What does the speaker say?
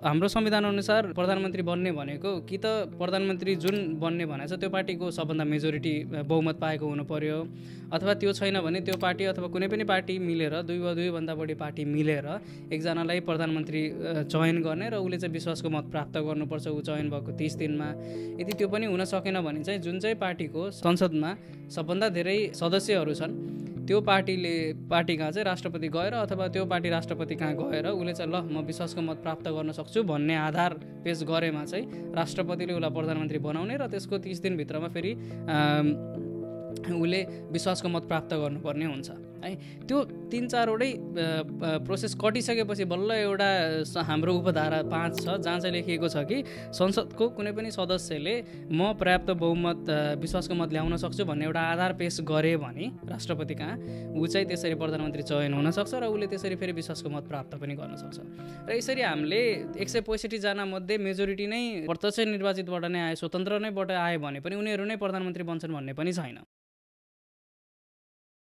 हाम्रो संविधान अनुसार प्रधानमन्त्री बन्ने भनेको कि त प्रधानमन्त्री जुन बन्ने भनेको छ त्यो पार्टीको सबभन्दा मेजोरिटी बहुमत पाएको हुनु पर्यो, अथवा त्यो छैन भने त्यो पार्टी अथवा कुनै पनि पार्टी मिलेर दुईभन्दा बढी पार्टी मिलेर एकजनालाई प्रधानमन्त्री चयन गर्ने र उसले चाहिँ विश्वासको मत प्राप्त गर्नुपर्छ ऊ चयन भएको 30 दिनमा। यदि त्यो पनि हुन सकेन भने चाहिँ जुन चाहिँ पार्टीको संसदमा सबभन्दा धेरै सदस्यहरू छन् त्यो पार्टी कहाँ चाहिँ राष्ट्रपति गएर अथवा त्यो पार्टी राष्ट्रपति कहाँ गएर उसले चाहिँ ल म विश्वासको मत प्राप्त गर्न सक्छु भन्ने आधार पेश गरेमा चाहिँ राष्ट्रपतिले उसलाई प्रधानमन्त्री बनाउने र त्यसको 30 दिनभित्रमा फेरि उसले विश्वासको मत प्राप्त गर्नुपर्ने हुन्छ है। त्यो 3-4वटै प्रोसेस कटिसकेपछि बल्ल एउटा हाम्रो उपधारा 5 छ जहाँ चाहिँ लेखिएको छ कि संसदको कुनै पनि सदस्यले म पर्याप्त बहुमत विश्वासको मत ल्याउन सक्छु भन्ने एउटा आधार पेश गरे भने राष्ट्रपति कहाँ ऊ चाहिँ त्यसरी प्रधानमन्त्री चयन हुन सक्छ र उसले त्यसरी फेरि विश्वासको मत प्राप्त पनि गर्न सक्छ। र यसरी हामीले 165 जना मध्ये मेजोरिटी नै प्रत्यक्ष निर्वाचितबाट नै आए, स्वतन्त्र नैबाट आए भने पनि उनीहरू नै प्रधानमन्त्री बन्छन् भन्ने पनि छैन।